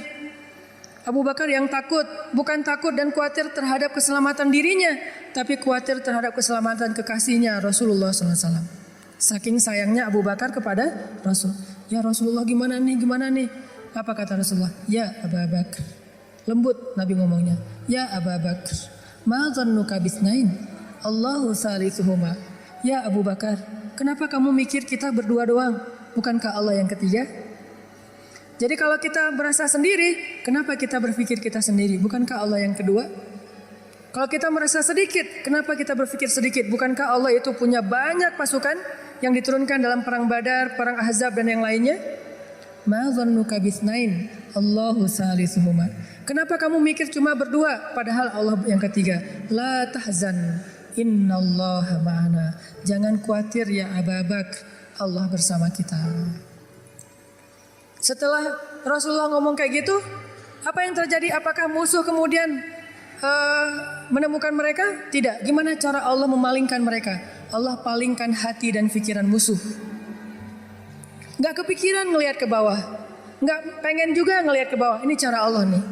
Abu Bakar yang takut, bukan takut dan khawatir terhadap keselamatan dirinya, tapi khawatir terhadap keselamatan kekasihnya Rasulullah SAW. Saking sayangnya Abu Bakar kepada Rasul. "Ya Rasulullah, gimana nih, gimana nih?" Apa kata Rasulullah? "Ya Abu Bakar." Lembut Nabi ngomongnya. "Ya Abu Bakar, ma dhannuka bisnain? Allahu salisuhuma." Ya Abu Bakar, kenapa kamu mikir kita berdua doang? Bukankah Allah yang ketiga? Jadi kalau kita merasa sendiri, kenapa kita berpikir kita sendiri? Bukankah Allah yang kedua? Kalau kita merasa sedikit, kenapa kita berpikir sedikit? Bukankah Allah itu punya banyak pasukan yang diturunkan dalam perang Badar, perang Ahzab dan yang lainnya? Ma dhannuka bisnain? Allahu salisuhuma. Kenapa kamu mikir cuma berdua padahal Allah yang ketiga? La tahzan, innallaha ma'ana. Jangan khawatir ya Abu Bakar, Allah bersama kita. Setelah Rasulullah ngomong kayak gitu, apa yang terjadi? Apakah musuh kemudian menemukan mereka? Tidak. Gimana cara Allah memalingkan mereka? Allah palingkan hati dan pikiran musuh. Gak kepikiran ngelihat ke bawah, gak pengen juga ngelihat ke bawah. Ini cara Allah nih.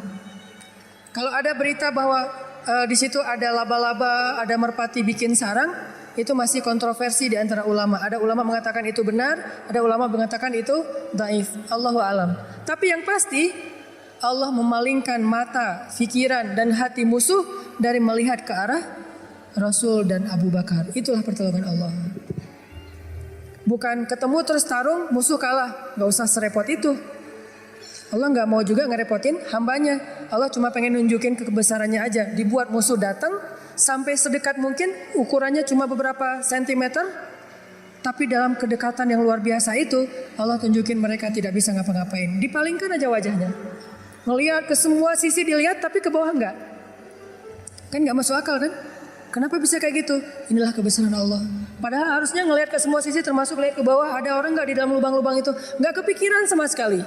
Kalau ada berita bahwa di situ ada laba-laba, ada merpati bikin sarang, itu masih kontroversi di antara ulama. Ada ulama mengatakan itu benar, ada ulama mengatakan itu dhaif. Allahu alam. Tapi yang pasti Allah memalingkan mata, pikiran dan hati musuh dari melihat ke arah Rasul dan Abu Bakar. Itulah pertolongan Allah. Bukan ketemu terus tarung, musuh kalah. Gak usah serepot itu. Allah gak mau juga ngerepotin hambanya. Allah cuma pengen nunjukin kebesarannya aja. Dibuat musuh datang sampai sedekat mungkin, ukurannya cuma beberapa sentimeter, tapi dalam kedekatan yang luar biasa itu Allah tunjukin mereka tidak bisa ngapa-ngapain. Dipalingkan aja wajahnya, ngelihat ke semua sisi dilihat, tapi ke bawah enggak. Kan nggak masuk akal kan? Kenapa bisa kayak gitu? Inilah kebesaran Allah. Padahal harusnya ngelihat ke semua sisi, termasuk lihat ke bawah, ada orang nggak di dalam lubang-lubang itu? Nggak kepikiran sama sekali.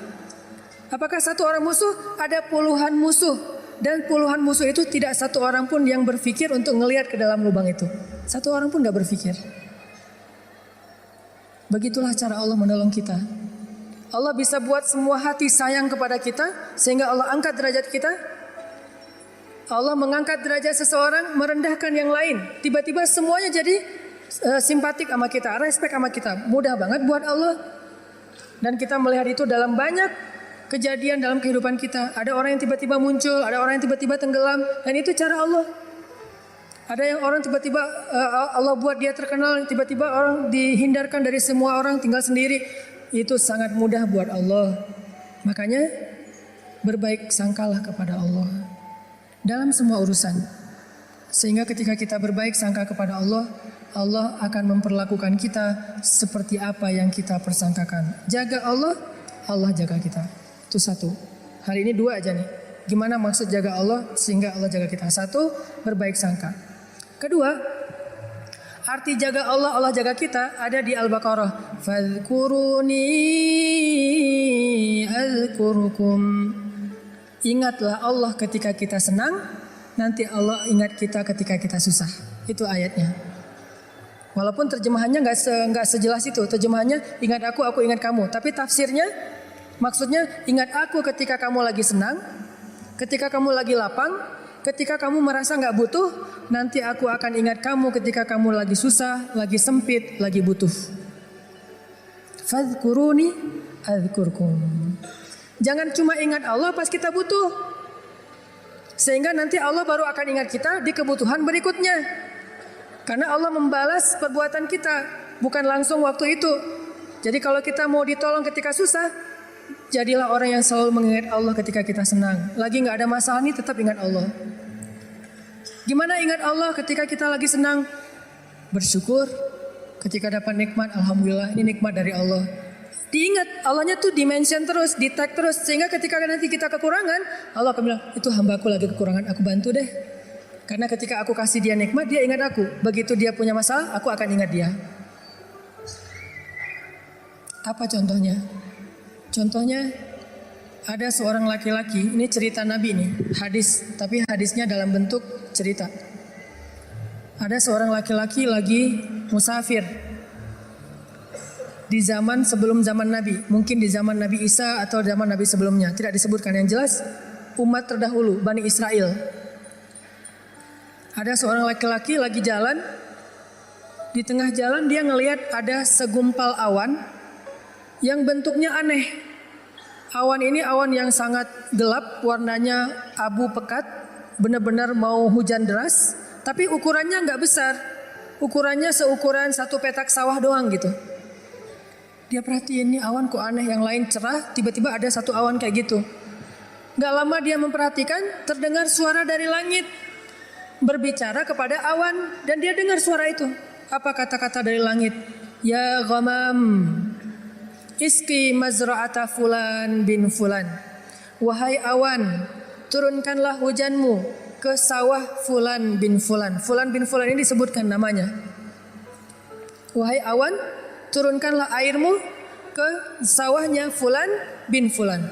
Apakah satu orang musuh? Ada puluhan musuh. Dan puluhan musuh itu tidak satu orang pun yang berpikir untuk ngelihat ke dalam lubang itu. Satu orang pun gak berpikir. Begitulah cara Allah menolong kita. Allah bisa buat semua hati sayang kepada kita, sehingga Allah angkat derajat kita. Allah mengangkat derajat seseorang, merendahkan yang lain. Tiba-tiba semuanya jadi simpatik sama kita, respect sama kita. Mudah banget buat Allah. Dan kita melihat itu dalam banyak kejadian dalam kehidupan kita. Ada orang yang tiba-tiba muncul, ada orang yang tiba-tiba tenggelam, dan itu cara Allah. Ada yang orang tiba-tiba Allah buat dia terkenal, tiba-tiba orang dihindarkan dari semua orang, tinggal sendiri. Itu sangat mudah buat Allah. Makanya berbaik sangkalah kepada Allah dalam semua urusan. Sehingga ketika kita berbaik sangka kepada Allah, Allah akan memperlakukan kita seperti apa yang kita persangkakan. Jaga Allah, Allah jaga kita. Itu satu. Hari ini dua aja nih. Gimana maksud jaga Allah sehingga Allah jaga kita? Satu, berbaik sangka. Kedua, arti jaga Allah, Allah jaga kita ada di Al-Baqarah. Fadhkuruni azkurukum. Ingatlah Allah ketika kita senang, nanti Allah ingat kita ketika kita susah. Itu ayatnya. Walaupun terjemahannya nggak sejelas itu. Terjemahannya ingat aku ingat kamu. Tapi tafsirnya maksudnya ingat aku ketika kamu lagi senang, Ketika kamu lagi lapang, ketika kamu merasa nggak butuh, nanti aku akan ingat kamu ketika kamu lagi susah, lagi sempit, lagi butuh. Fadhkuruni adzkurkum. Jangan cuma ingat Allah pas kita butuh, sehingga nanti Allah baru akan ingat kita di kebutuhan berikutnya. Karena Allah membalas perbuatan kita, bukan langsung waktu itu. Jadi kalau kita mau ditolong ketika susah, jadilah orang yang selalu mengingat Allah ketika kita senang. Lagi nggak ada masalah nih, tetap ingat Allah. Gimana ingat Allah ketika kita lagi senang? Bersyukur. Ketika dapat nikmat, alhamdulillah ini nikmat dari Allah. Diingat, Allahnya tuh dimention terus, di tag terus. Sehingga ketika nanti kita kekurangan, Allah akan bilang, itu hambaku lagi kekurangan, aku bantu deh. Karena ketika aku kasih dia nikmat, dia ingat aku. Begitu dia punya masalah, aku akan ingat dia. Apa contohnya? Contohnya ada seorang laki-laki, ini cerita Nabi nih, hadis, tapi hadisnya dalam bentuk cerita. Ada seorang laki-laki lagi musafir di zaman sebelum zaman Nabi, mungkin di zaman Nabi Isa atau zaman Nabi sebelumnya, tidak disebutkan. Yang jelas umat terdahulu, Bani Israel. Ada seorang laki-laki lagi jalan, di tengah jalan dia ngelihat ada segumpal awan yang bentuknya aneh. Awan ini awan yang sangat gelap, warnanya abu pekat, benar-benar mau hujan deras. Tapi ukurannya nggak besar, ukurannya seukuran satu petak sawah doang gitu. Dia perhatiin nih awan kok aneh, yang lain cerah, tiba-tiba ada satu awan kayak gitu. Gak lama dia memperhatikan, terdengar suara dari langit berbicara kepada awan, dan dia dengar suara itu. Apa kata-kata dari langit? Ya ghamam, iski mazra'ata fulan bin fulan. Wahai awan, turunkanlah hujanmu ke sawah fulan bin fulan. Fulan bin fulan ini disebutkan namanya. Wahai awan, turunkanlah airmu ke sawahnya fulan bin fulan.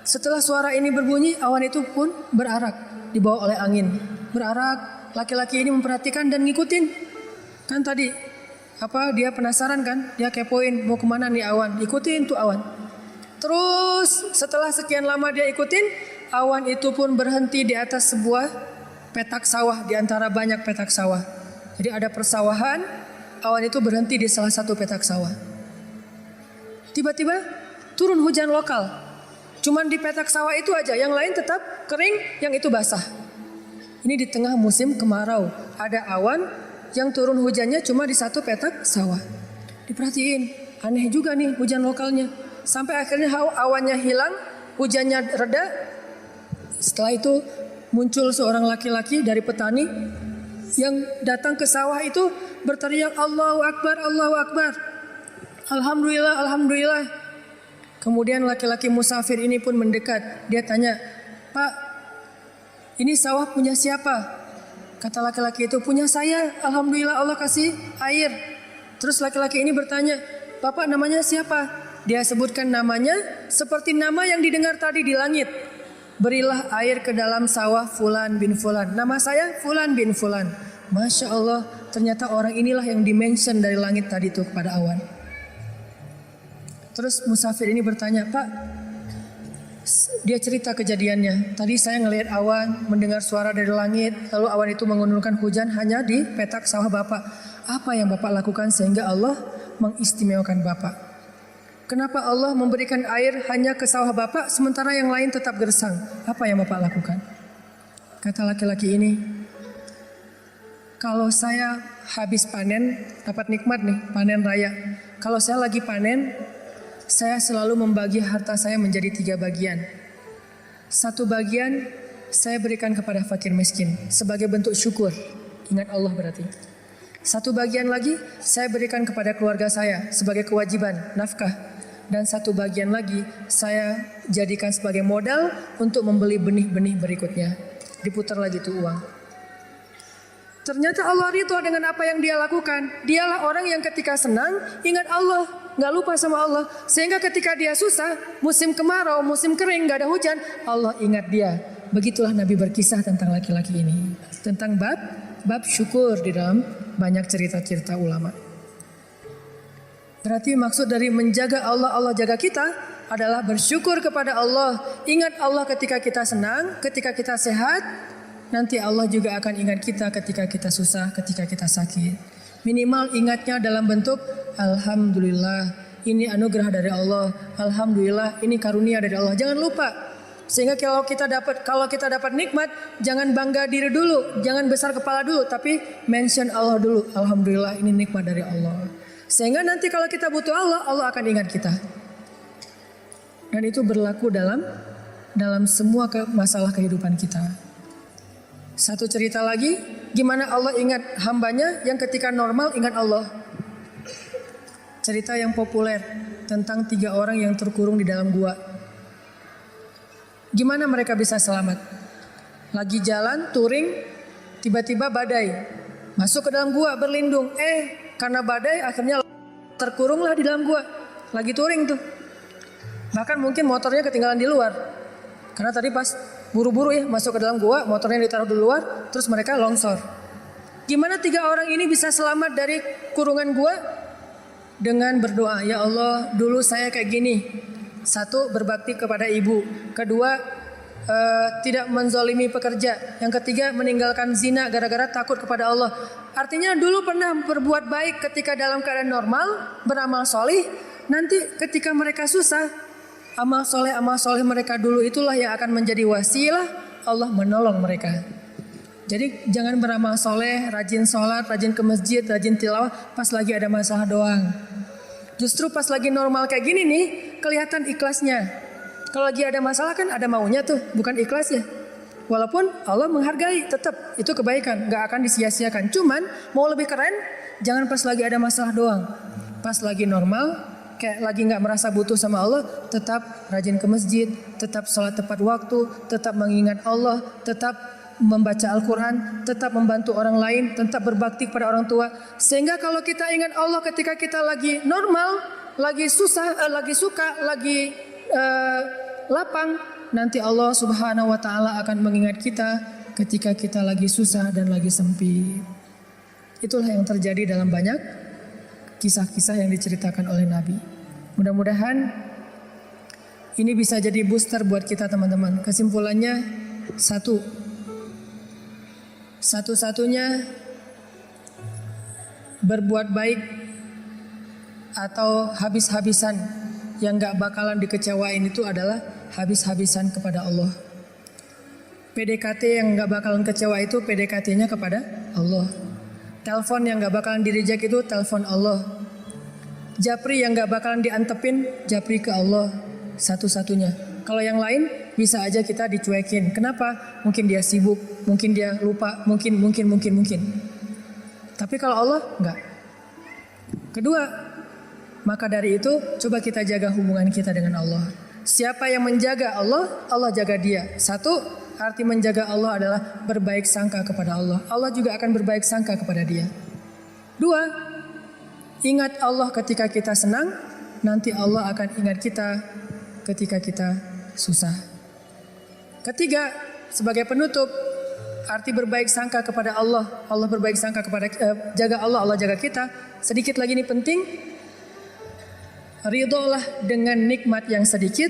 Setelah suara ini berbunyi, awan itu pun berarak, dibawa oleh angin. Berarak, laki-laki ini memperhatikan dan ngikutin. Kan tadi dia penasaran kan, dia kepoin mau kemana nih awan, ikutin tuh awan. Terus setelah sekian lama dia ikutin, awan itu pun berhenti di atas sebuah petak sawah, di antara banyak petak sawah. Jadi ada persawahan, awan itu berhenti di salah satu petak sawah. Tiba-tiba turun hujan lokal. Cuman di petak sawah itu aja, yang lain tetap kering, yang itu basah. Ini di tengah musim kemarau, ada awan yang turun hujannya cuma di satu petak sawah. Diperhatiin, aneh juga nih hujan lokalnya. Sampai akhirnya awannya hilang, hujannya reda. Setelah itu muncul seorang laki-laki dari petani yang datang ke sawah itu berteriak Allahu Akbar, Allahu Akbar. Alhamdulillah, Alhamdulillah. Kemudian laki-laki musafir ini pun mendekat. Dia tanya, Pak, ini sawah punya siapa? Kata laki-laki itu, punya saya. Alhamdulillah Allah kasih air. Terus laki-laki ini bertanya, Bapak namanya siapa? Dia sebutkan namanya seperti nama yang didengar tadi di langit. Berilah air ke dalam sawah fulan bin fulan. Nama saya fulan bin fulan. Masya Allah, ternyata orang inilah yang dimention dari langit tadi itu kepada awan. Terus musafir ini bertanya, Pak, dia cerita kejadiannya. Tadi saya ngelihat awan, mendengar suara dari langit, lalu awan itu menurunkan hujan hanya di petak sawah Bapak. Apa yang Bapak lakukan sehingga Allah mengistimewakan Bapak? Kenapa Allah memberikan air hanya ke sawah Bapak sementara yang lain tetap gersang? Apa yang Bapak lakukan? Kata laki-laki ini, kalau saya habis panen, dapat nikmat nih, panen raya. Kalau saya lagi panen, saya selalu membagi harta saya menjadi 3 bagian. 1 bagian saya berikan kepada fakir miskin sebagai bentuk syukur. Ingat Allah berarti. 1 bagian lagi saya berikan kepada keluarga saya sebagai kewajiban, nafkah. Dan 1 bagian lagi saya jadikan sebagai modal untuk membeli benih-benih berikutnya. Diputar lagi tuh uang. Ternyata Allah ridho dengan apa yang dia lakukan. Dialah orang yang ketika senang ingat Allah, gak lupa sama Allah. Sehingga ketika dia susah, musim kemarau, musim kering, gak ada hujan, Allah ingat dia. Begitulah Nabi berkisah tentang laki-laki ini. Tentang bab syukur di dalam banyak cerita-cerita ulama. Berarti maksud dari menjaga Allah, Allah jaga kita adalah bersyukur kepada Allah. Ingat Allah ketika kita senang, ketika kita sehat. Nanti Allah juga akan ingat kita ketika kita susah, ketika kita sakit. Minimal ingatnya dalam bentuk Alhamdulillah, ini anugerah dari Allah. Alhamdulillah, ini karunia dari Allah. Jangan lupa. Sehingga kalau kita dapat nikmat, jangan bangga diri dulu, jangan besar kepala dulu, tapi mention Allah dulu. Alhamdulillah, ini nikmat dari Allah. Sehingga nanti kalau kita butuh Allah, Allah akan ingat kita. Dan itu berlaku dalam semua masalah kehidupan kita. Satu cerita lagi, gimana Allah ingat hambanya yang ketika normal ingat Allah. Cerita yang populer tentang 3 orang yang terkurung di dalam gua. Gimana mereka bisa selamat? Lagi jalan touring, tiba-tiba badai. Masuk ke dalam gua berlindung. Karena badai akhirnya terkurunglah di dalam gua. Lagi touring tuh. Bahkan mungkin motornya ketinggalan di luar. Karena tadi pas buru-buru ya masuk ke dalam gua, motornya ditaruh di luar, terus mereka longsor. Gimana 3 orang ini bisa selamat dari kurungan gua? Dengan berdoa, ya Allah dulu saya kayak gini. 1, berbakti kepada ibu. 2, tidak menzalimi pekerja. Yang 3, meninggalkan zina gara-gara takut kepada Allah. Artinya dulu pernah berbuat baik ketika dalam keadaan normal, beramal solih. Nanti ketika mereka susah, amal soleh mereka dulu itulah yang akan menjadi wasilah Allah menolong mereka. Jadi jangan beramal soleh, rajin sholat, rajin ke masjid, rajin tilawah pas lagi ada masalah doang. Justru pas lagi normal kayak gini nih kelihatan ikhlasnya. Kalau lagi ada masalah kan ada maunya tuh, bukan ikhlasnya. Walaupun Allah menghargai, tetap itu kebaikan, gak akan disia-siakan. Cuman mau lebih keren, jangan pas lagi ada masalah doang. Pas lagi normal, kayak lagi gak merasa butuh sama Allah, tetap rajin ke masjid, tetap sholat tepat waktu, tetap mengingat Allah, tetap membaca Al-Quran, tetap membantu orang lain, tetap berbakti kepada orang tua. Sehingga kalau kita ingat Allah ketika kita lagi normal, lagi susah, lagi suka, lagi lapang, nanti Allah Subhanahu wa Ta'ala akan mengingat kita ketika kita lagi susah dan lagi sempit. Itulah yang terjadi dalam banyak kisah-kisah yang diceritakan oleh Nabi. Mudah-mudahan ini bisa jadi booster buat kita teman-teman. Kesimpulannya satu-satunya berbuat baik atau habis-habisan yang gak bakalan dikecewain itu adalah habis-habisan kepada Allah. PDKT yang gak bakalan kecewa itu PDKT-nya kepada Allah. Telepon yang gak bakalan di-reject itu telepon Allah. Japri yang gak bakalan diantepin, japri ke Allah satu-satunya. Kalau yang lain bisa aja kita dicuekin. Kenapa? Mungkin dia sibuk, mungkin dia lupa, mungkin. Tapi kalau Allah enggak. Kedua, maka dari itu coba kita jaga hubungan kita dengan Allah. Siapa yang menjaga Allah, Allah jaga dia. 1, arti menjaga Allah adalah berbaik sangka kepada Allah. Allah juga akan berbaik sangka kepada dia. 2, ingat Allah ketika kita senang, nanti Allah akan ingat kita ketika kita susah. 3, sebagai penutup, arti berbaik sangka kepada Allah. Allah berbaik sangka kepada jaga Allah, Allah jaga kita. Sedikit lagi ini penting. Ridholah dengan nikmat yang sedikit,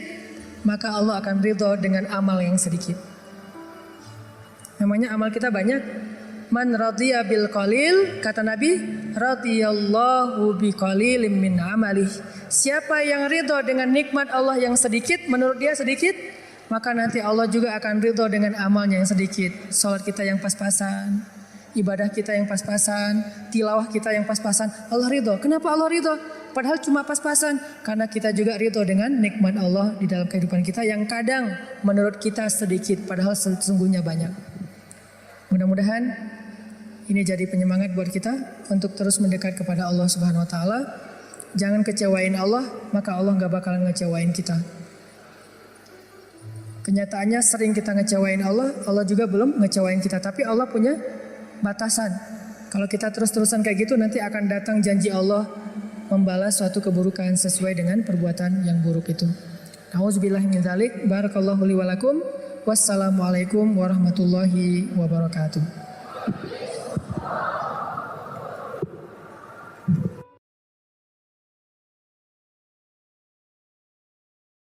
maka Allah akan ridho dengan amal yang sedikit. Namanya amal kita banyak. Man radhiya bil qalil, kata Nabi, radhiyallahu bi qalilin min amalih. Siapa yang ridho dengan nikmat Allah yang sedikit, menurut dia sedikit, maka nanti Allah juga akan ridho dengan amalnya yang sedikit. Salat kita yang pas-pasan, ibadah kita yang pas-pasan, tilawah kita yang pas-pasan, Allah ridho. Kenapa Allah ridho? Padahal cuma pas-pasan, karena kita juga ridho dengan nikmat Allah di dalam kehidupan kita yang kadang menurut kita sedikit, padahal sesungguhnya banyak. Mudah-mudahan ini jadi penyemangat buat kita untuk terus mendekat kepada Allah Subhanahu wa Ta'ala. Jangan kecewain Allah, maka Allah gak bakalan ngecewain kita. Kenyataannya sering kita ngecewain Allah, Allah juga belum ngecewain kita. Tapi Allah punya batasan. Kalau kita terus-terusan kayak gitu, nanti akan datang janji Allah membalas suatu keburukan sesuai dengan perbuatan yang buruk itu. Auzubillahi min dzalik. Barakallahu li wa lakum. Wassalamualaikum warahmatullahi wabarakatuh.